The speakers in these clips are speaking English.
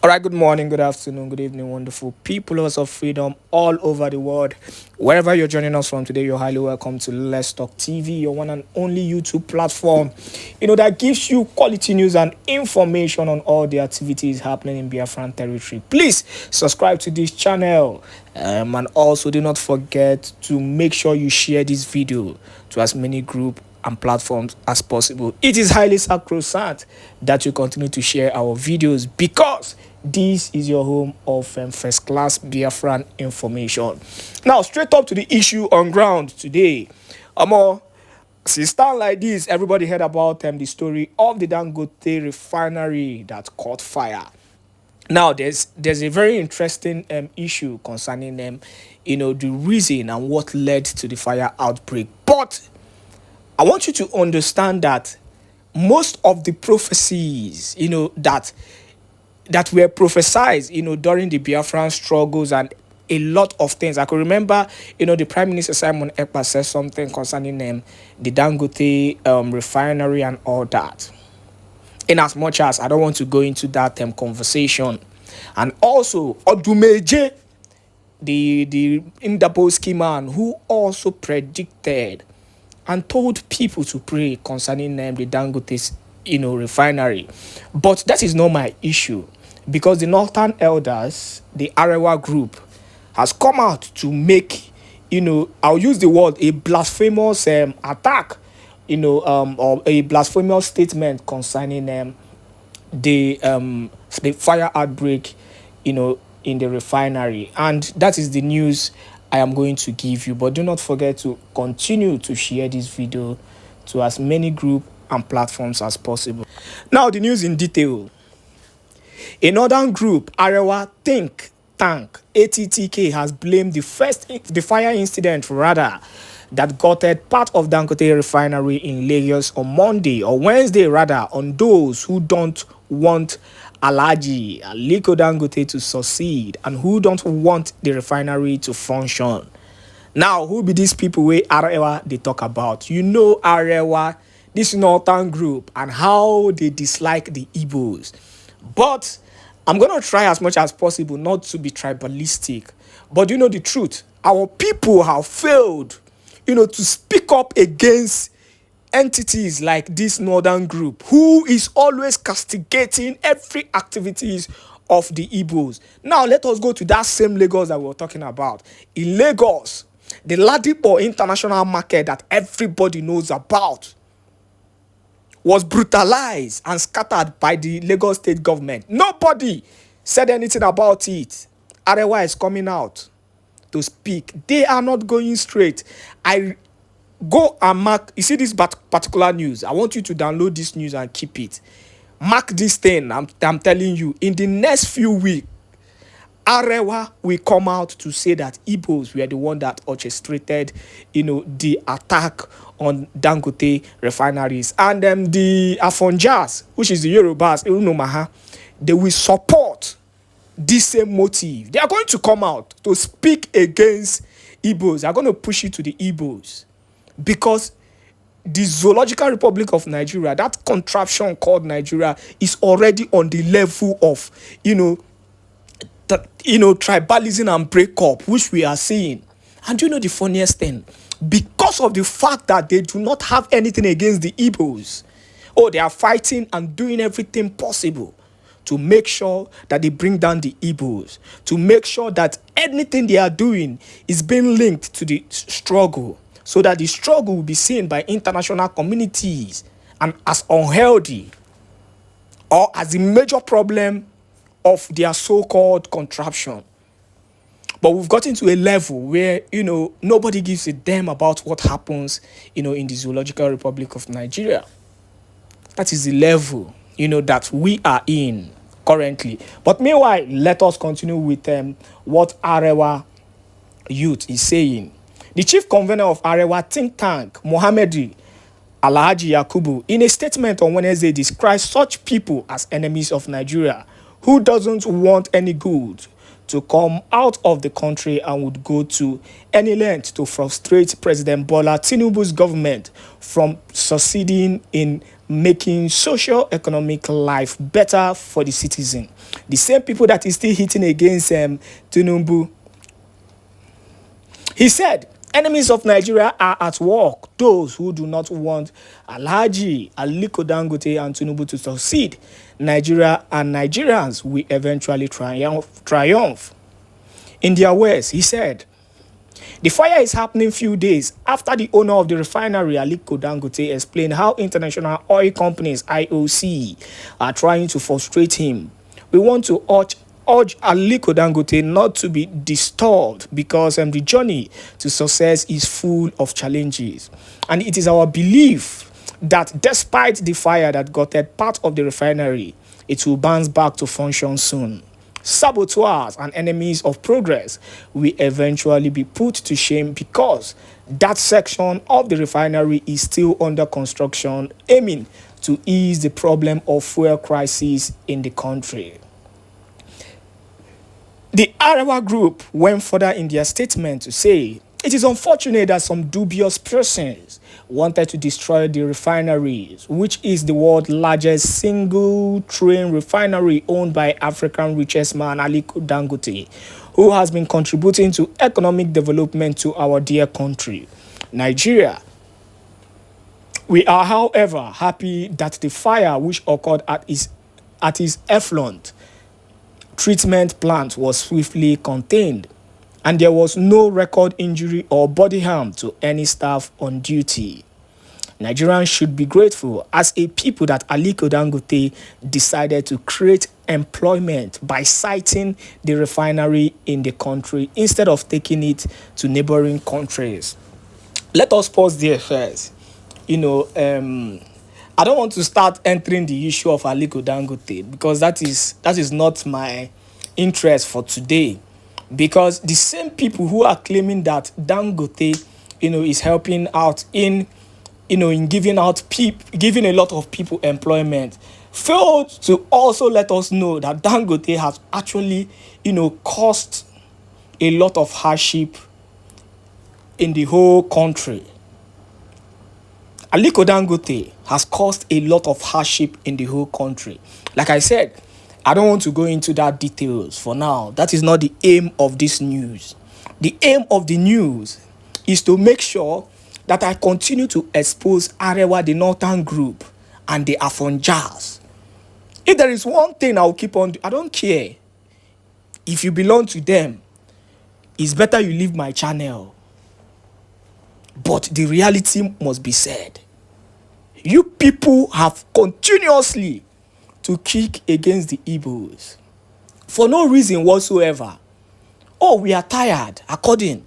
All right, good morning, good afternoon, good evening, wonderful people, lovers of freedom all over the world. Wherever you're joining us from today, you're highly welcome to Let's Talk TV, your one and only YouTube platform, that gives you quality news and information on all the activities happening in Biafran territory. Please subscribe to this channel, and also do not forget to make sure you share this video to as many groups and platforms as possible. It is highly sacrosanct that you continue to share our videos because this is your home of first class Biafran information. Now, straight up to the issue on ground today. Since stand like this, everybody heard about the story of the Ďanğøtè refinery that caught fire. Now, there's a very interesting issue concerning the reason and what led to the fire outbreak. But I want you to understand that most of the prophecies, that were prophesied, during the Biafran struggles and a lot of things. I could remember, the Prime Minister Simona Èkpá said something concerning the Ďanğøtè refinery and all that. In as much as I don't want to go into that conversation. And also, Odumeje, the Indaboski man who also predicted and told people to pray concerning the Ďanğøtè refinery. But that is not my issue, because the Northern elders, the ARA group, has come out to make, I'll use the word, a blasphemous attack, or a blasphemous statement concerning the fire outbreak, in the refinery. And that is the news I am going to give you. But do not forget to continue to share this video to as many groups and platforms as possible. Now, the news in detail. A northern group, ARA think tank ATTK, has blamed the fire incident that gutted part of Ďanğøtè refinery in Lagos on Monday or Wednesday on those who don't want Alhaji Aliko Ďanğøtè to succeed and who don't want the refinery to function. Now, who be these people where ARA they talk about? ARA, this northern group, and how they dislike the Igbos. But I'm going to try as much as possible not to be tribalistic. But the truth, our people have failed, to speak up against entities like this northern group, who is always castigating every activities of the Igbos. Now, let us go to that same Lagos that we were talking about. In Lagos, the Ladipo international market that everybody knows about was brutalized and scattered by the Lagos state government. Nobody said anything about it. ARA is coming out to speak. They are not going straight. I go and mark. You see this particular news. I want you to download this news and keep it. Mark this thing. I'm telling you. In the next few weeks, ARA will come out to say that Igbos were the one that orchestrated, the attack on Ďanğøtè refineries. And the Afonjas, which is the Yorubas, they will support this same motive. They are going to come out to speak against Igbos. They are going to push it to the Igbos. Because the Zoological Republic of Nigeria, that contraption called Nigeria, is already on the level of, tribalism and breakup, which we are seeing. And the funniest thing? Because of the fact that they do not have anything against the Igbos, they are fighting and doing everything possible to make sure that they bring down the Igbos, to make sure that anything they are doing is being linked to the struggle, so that the struggle will be seen by international communities and as unhealthy or as a major problem of their so-called contraption. But we've gotten to a level where, nobody gives a damn about what happens, in the Zoological Republic of Nigeria. That is the level, that we are in currently. But meanwhile, let us continue with what ARA Youth is saying. The chief convener of ARA think tank, Mohammed Alhaji Yakubu, in a statement on Wednesday, described such people as enemies of Nigeria, who doesn't want any good to come out of the country and would go to any length to frustrate President Bola Tinubu's government from succeeding in making socio-economic life better for the citizen. The same people that is still hitting against Tinubu. He said, enemies of Nigeria are at work. Those who do not want Alhaji Aliko Ďanğøtè and Tinubu to succeed. Nigeria and Nigerians will eventually triumph. In their words, he said, the fire is happening few days after the owner of the refinery, Aliko Ďanğøtè, explained how international oil companies, IOC, are trying to frustrate him. We want to urge Aliko Ďanğøtè not to be disturbed because the journey to success is full of challenges. And it is our belief that despite the fire that gutted part of the refinery, it will bounce back to function soon. Saboteurs and enemies of progress will eventually be put to shame because that section of the refinery is still under construction, aiming to ease the problem of fuel crisis in the country. The ARA Group went further in their statement to say, it is unfortunate that some dubious persons wanted to destroy the refineries, which is the world's largest single-train refinery owned by Africa's richest man, Aliko Ďanğøtè, who has been contributing to economic development to our dear country, Nigeria. We are, however, happy that the fire which occurred at his effluent treatment plant was swiftly contained, and there was no record injury or body harm to any staff on duty. Nigerians should be grateful as a people that Aliko Ďanğøtè decided to create employment by siting the refinery in the country instead of taking it to neighboring countries. Let us pause there first. I don't want to start entering the issue of Aliko Ďanğøtè because that is not my interest for today. Because the same people who are claiming that Ďanğøtè, is helping out in giving a lot of people employment, failed to also let us know that Ďanğøtè has actually, caused a lot of hardship in the whole country. Aliko Ďanğøtè has caused a lot of hardship in the whole country. Like I said, I don't want to go into that details for now. That is not the aim of this news. The aim of the news is to make sure that I continue to expose Arewa, the Northern group, and the Afonjas. If there is one thing I will keep on, I don't care. If you belong to them, it's better you leave my channel. But the reality must be said. You people have continuously to kick against the Igbos for no reason whatsoever. Oh, we are tired according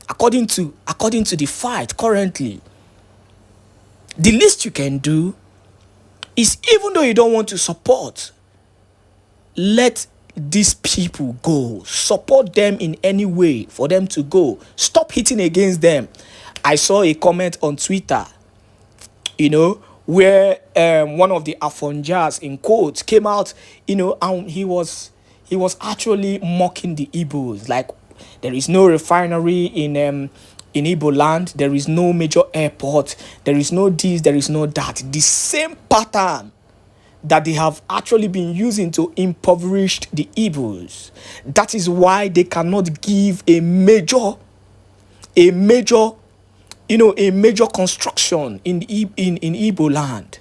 to the fight currently. The least you can do is, even though you don't want to support, let these people go. Support them in any way for them to go. Stop hitting against them. I saw a comment on Twitter, where one of the Afonjas, in quotes, came out, and he was actually mocking the Igbos. Like, there is no refinery in Igbo land, there is no major airport, there is no this, there is no that. The same pattern that they have actually been using to impoverish the Igbos. That is why they cannot give a major construction in Igbo land.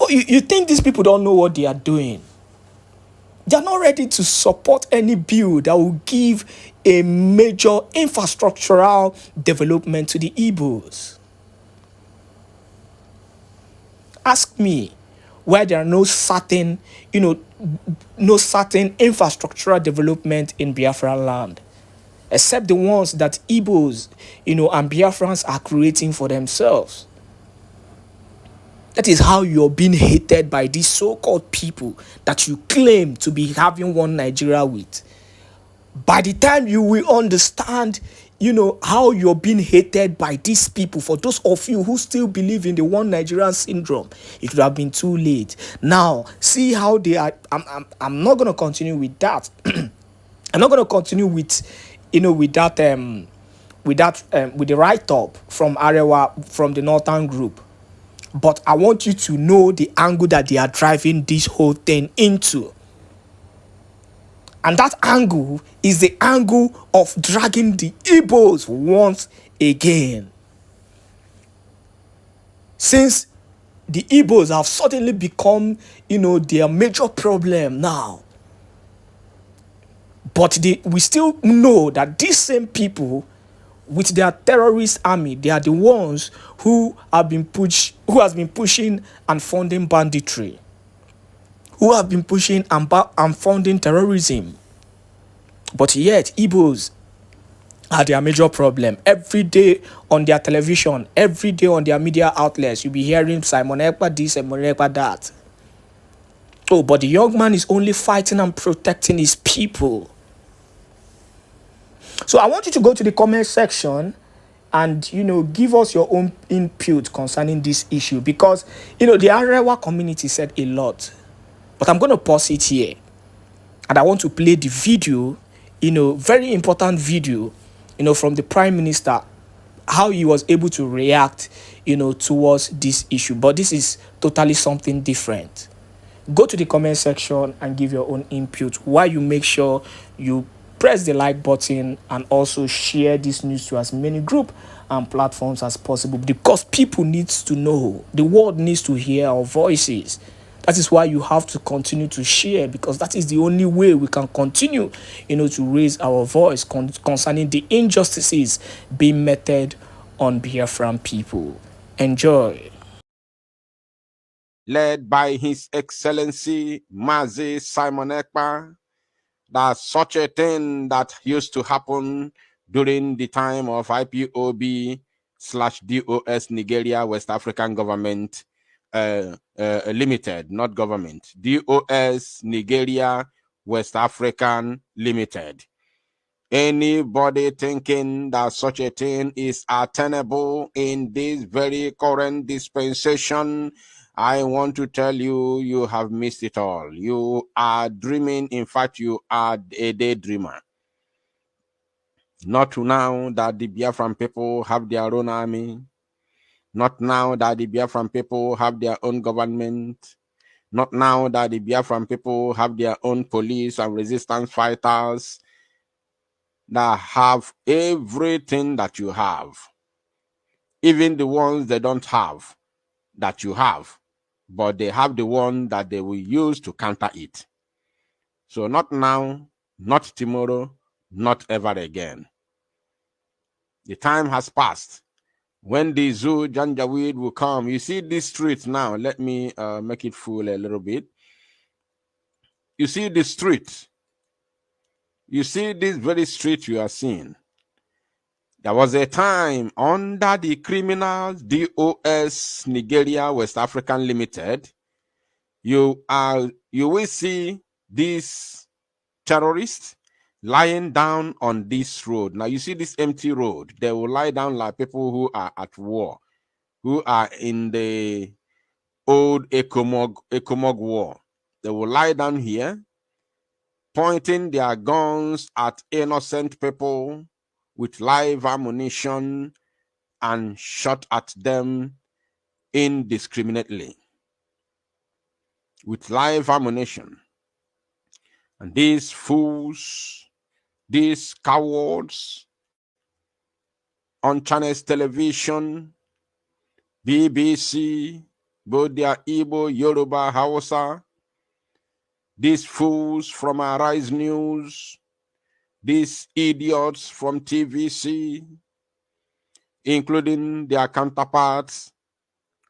Oh, you think these people don't know what they are doing? They are not ready to support any bill that will give a major infrastructural development to the Igbos. Ask me why there are no certain infrastructural development in Biafra land, except the ones that Igbos, and Biafrans are creating for themselves. That is how you're being hated by these so-called people that you claim to be having one Nigeria with. By the time you will understand, how you're being hated by these people. For those of you who still believe in the one Nigerian syndrome, it would have been too late. Now, see how they are. I'm not going to continue with that. I'm not going to continue with, with that, with the write-up from Arewa, from the Northern group. But I want you to know the angle that they are driving this whole thing into. And that angle is the angle of dragging the Igbos once again. Since the Igbos have suddenly become, their major problem now. But we still know that these same people, with their terrorist army, they are the ones who has been pushing and funding banditry, who have been pushing and funding terrorism. But yet, Igbos are their major problem. Every day on their television, every day on their media outlets, you'll be hearing Simona Èkpá this, Simona Èkpá that. Oh, but the young man is only fighting and protecting his people. So I want you to go to the comment section and, give us your own input concerning this issue, because, the Arewa community said a lot. But I'm going to pause it here. And I want to play the video, very important video, from the Prime Minister, how he was able to react, towards this issue. But this is totally something different. Go to the comment section and give your own input, while you make sure you press the like button and also share this news to as many groups and platforms as possible, because people need to know, the world needs to hear our voices. That is why you have to continue to share, because that is the only way we can continue, to raise our voice concerning the injustices being meted on Biafran people. Enjoy. Led by His Excellency Mazi Simona Èkpá, that such a thing that used to happen during the time of IPOB/DOS Nigeria West African Government Limited, not government, DOS Nigeria West African Limited. Anybody thinking that such a thing is attainable in this very current dispensation, I want to tell you, you have missed it all. You are dreaming. In fact, you are a daydreamer. Not now that the Biafran people have their own army. Not now that the Biafran people have their own government. Not now that the Biafran people have their own police and resistance fighters that have everything that you have. Even the ones they don't have that you have, but they have the one that they will use to counter it. So not now, not tomorrow, not ever again. The time has passed when the zoo Ďanğøtè will come. You see this street now. Let me make it full a little bit. You see the street. You see this very street you are seeing. There was a time under the criminals DOS Nigeria West African Limited, you will see these terrorists lying down on this road. Now you see this empty road. They will lie down like people who are at war, who are in the old Èkpá war. They will lie down here, pointing their guns at innocent people with live ammunition and shot at them indiscriminately with live ammunition. And these fools, these cowards on Chinese television, BBC, both their Igbo, Yoruba, Hausa, these fools from Arise News, these idiots from TVC, including their counterparts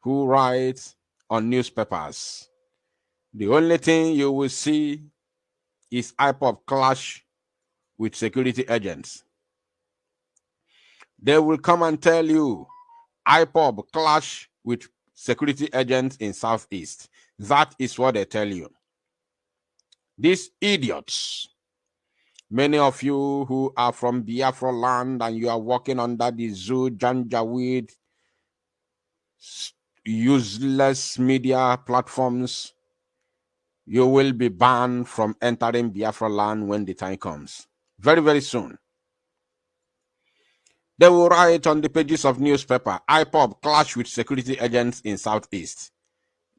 who write on newspapers. The only thing you will see is IPOB clash with security agents. They will come and tell you IPOB clash with security agents in Southeast. That is what they tell you. These idiots, Many of you who are from Biafra land and you are working under the Ďanğøtè useless media platforms, you will be banned from entering Biafra land when the time comes. Very, very soon. They will write on the pages of newspaper, IPOB clash with security agents in Southeast.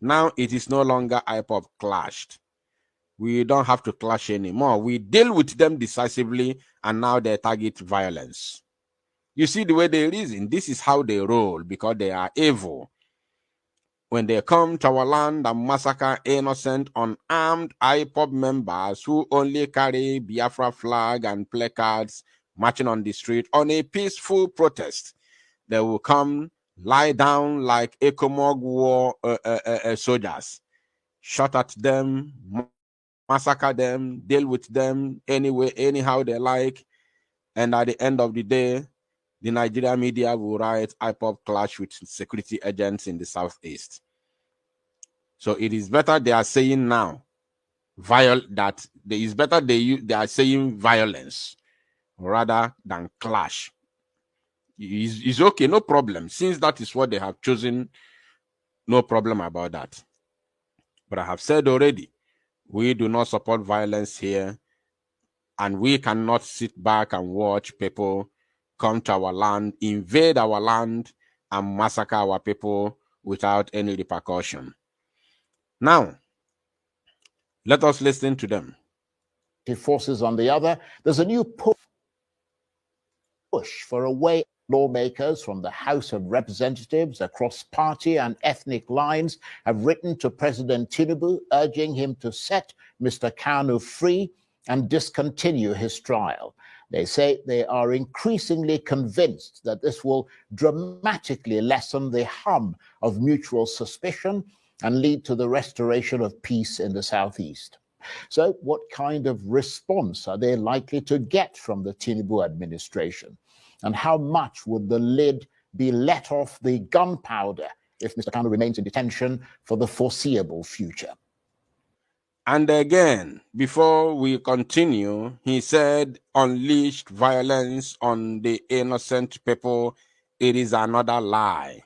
Now it is no longer IPOB clashed. We don't have to clash anymore. We deal with them decisively, and now they target violence. You see the way they reason? This is how they roll, because they are evil. When they come to our land and massacre innocent, unarmed IPOB members who only carry Biafra flag and placards marching on the street on a peaceful protest, they will come, lie down like Ecomog war soldiers, shot at them, massacre them, deal with them anyway, anyhow they like, and at the end of the day, the Nigerian media will write IPOB clash with security agents in the Southeast. So it is better they are saying now that it is better they are saying violence rather than clash. It's okay, no problem. Since that is what they have chosen, no problem about that. But I have said already, we do not support violence here, and we cannot sit back and watch people come to our land, invade our land, and massacre our people without any repercussion. Now, let us listen to them. Forces on the other, there's a new push for a way. Lawmakers from the House of Representatives across party and ethnic lines have written to President Tinubu urging him to set Mr. Kanu free and discontinue his trial. They say they are increasingly convinced that this will dramatically lessen the hum of mutual suspicion and lead to the restoration of peace in the Southeast. So what kind of response are they likely to get from the Tinubu administration? And how much would the lid be let off the gunpowder if Mr. Kanu remains in detention for the foreseeable future? And again, before we continue, he said, unleashed violence on the innocent people. It is another lie.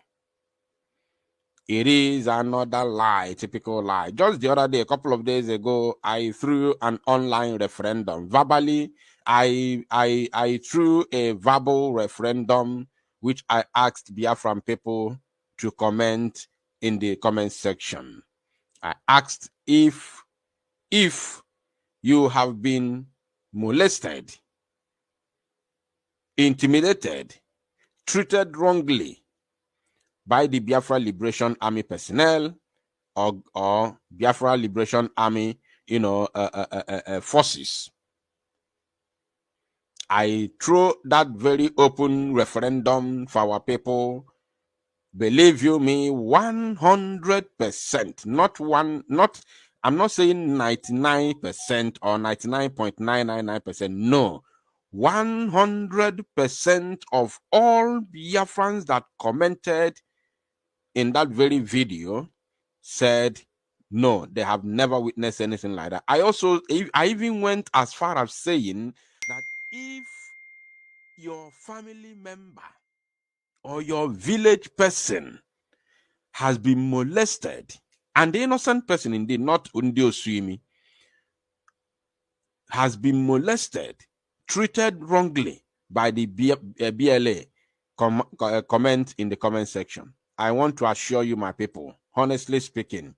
It is another lie, typical lie. Just the other day, a couple of days ago, I threw an online referendum. Verbally, I threw a verbal referendum, which I asked Biafran people to comment in the comment section. I asked if you have been molested, intimidated, treated wrongly by the Biafra Liberation Army personnel or Biafra Liberation Army, forces. I throw that very open referendum for our people. Believe you me, 100%, I'm not saying 99% or 99.999%, no. 100% of all Biafrans that commented in that very video said no, they have never witnessed anything like that. I even went as far as saying that if your family member or your village person has been molested, and the innocent person indeed, not Undio Suimi, has been molested, treated wrongly by the BLA, comment in the comment section. I want to assure you, my people, honestly speaking,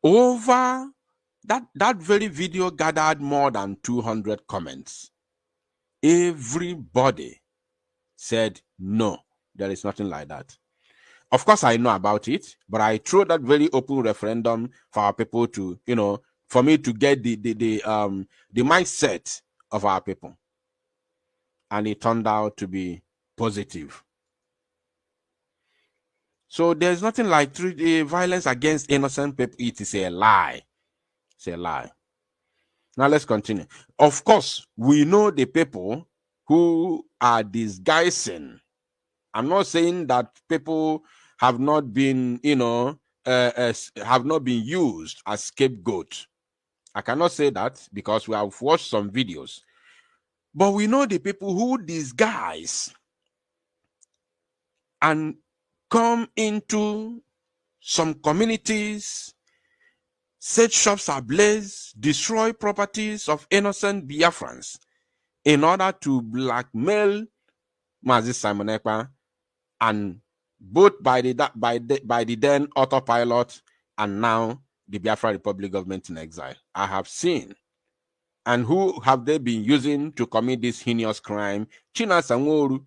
over that very video gathered more than 200 comments. Everybody said, no, there is nothing like that. Of course, I know about it, but I threw that very open referendum for our people to, for me to get the mindset of our people. And it turned out to be positive. So there's nothing like violence against innocent people. It is a lie. It's a lie. Now let's continue. Of course, we know the people who are disguising. I'm not saying that people have not been, have not been used as scapegoat. I cannot say that because we have watched some videos. But we know the people who disguise and come into some communities, set shops ablaze, destroy properties of innocent Biafrans in order to blackmail Mazi Simon Èkpá, and both by the then autopilot and now the Biafra Republic government in exile. I have seen. And who have they been using to commit this heinous crime? China Sanworu.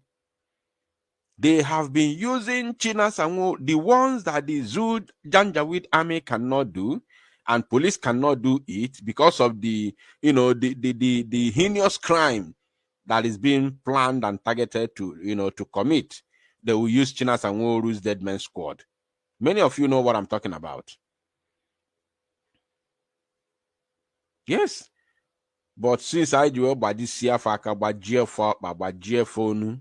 They have been using China Sanworu, the ones that the Ďanğøtè army cannot do, and police cannot do it because of the heinous crime that is being planned and targeted to commit. They will use China Sanworu's Dead Men Squad. Many of you know what I'm talking about. Yes. But since I do by this CFAK, by GFONU,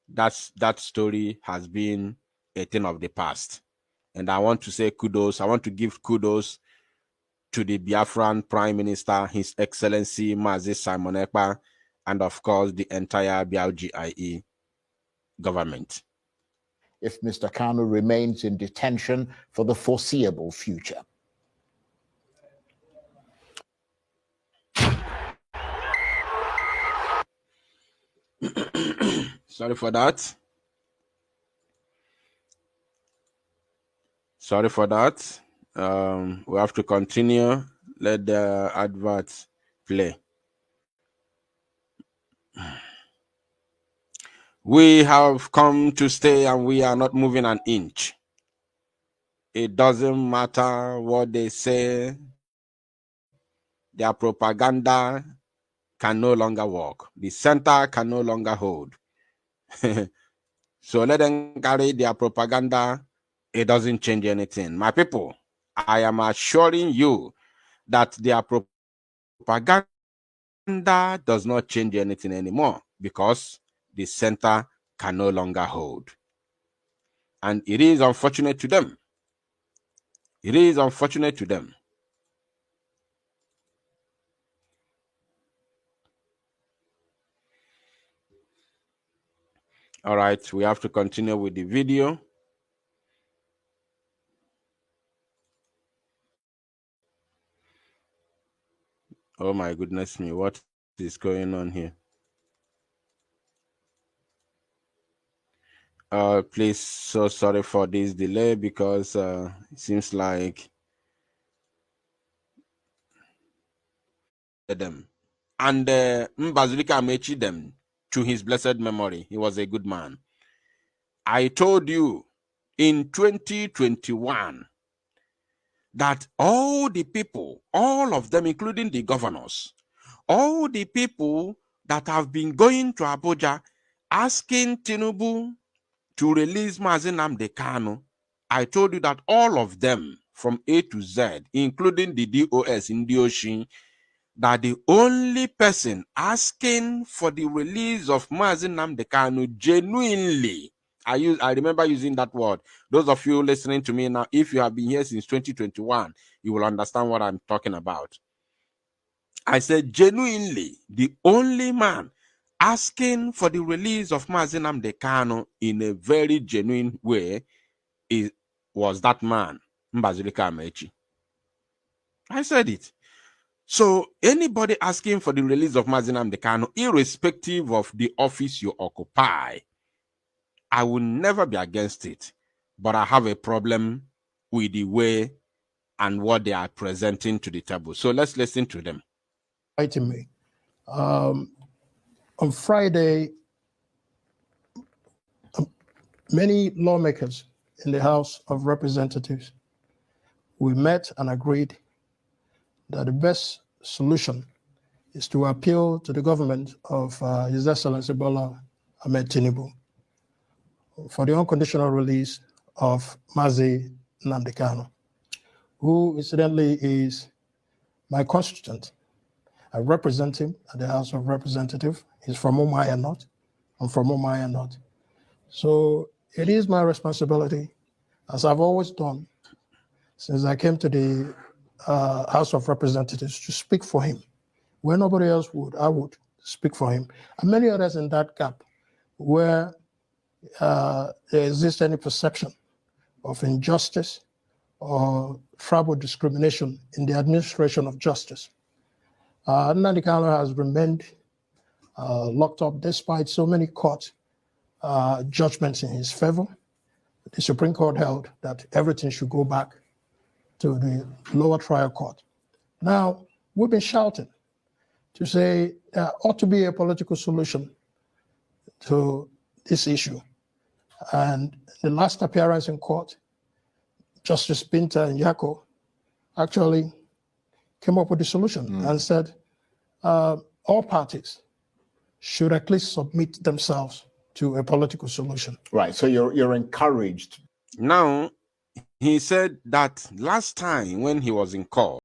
that story has been a thing of the past. And I want to say kudos. I want to give kudos to the Biafran Prime Minister, His Excellency Mazi Simon Èkpá, and of course the entire BLGIE government. If Mr. Kanu remains in detention for the foreseeable future. Sorry for that. Sorry for that. We have to continue. Let the adverts play. We have come to stay and we are not moving an inch. It doesn't matter what they say. Their propaganda can no longer work. The center can no longer hold. So let them carry their propaganda. It doesn't change anything. My people, I am assuring you that their propaganda does not change anything anymore because the center can no longer hold. And it is unfortunate to them. It is unfortunate to them. All right, we have to continue with the video. Oh my goodness me, what is going on here? Please, so sorry for this delay because it seems like them and Mbazulika Amechi them to his blessed memory. He was a good man. I told you in 2021 that all the people, all of them, including the governors, all the people that have been going to Abuja asking Tinubu to release Mazi Nnamdi Kanu, I told you that all of them from A to Z, including the DOS in Dioshin, that the only person asking for the release of Mazi Nnamdi Kanu genuinely, I remember using that word. Those of you listening to me now, if you have been here since 2021, you will understand what I'm talking about. I said genuinely, the only man asking for the release of Mazi Nnamdi Kanu in a very genuine way was that man, Mbazulika Amechi. I said it. So anybody asking for the release of Mazi Nnamdi Kanu, irrespective of the office you occupy, I will never be against it. But I have a problem with the way and what they are presenting to the table. So let's listen to them. Inviting me. On Friday, many lawmakers in the House of Representatives, we met and agreed that the best solution is to appeal to the government of His Excellency Bola Ahmed Tinubu for the unconditional release of Mazi Nnamdi Kanu, who incidentally is my constituent. I represent him at the House of Representatives. He's from Umuahia North. I'm from Umuahia North. So it is my responsibility, as I've always done since I came to the House of Representatives to speak for him. Where nobody else would, I would speak for him. And many others in that gap where there exists any perception of injustice or tribal discrimination in the administration of justice. Nnamdi Kanu has remained locked up despite so many court judgments in his favor. The Supreme Court held that everything should go back to the lower trial court. Now, we've been shouting to say there ought to be a political solution to this issue. And the last appearance in court, Justice Binta and Yako actually came up with the solution and said all parties should at least submit themselves to a political solution. Right, so you're encouraged. Now, he said that last time when he was in court,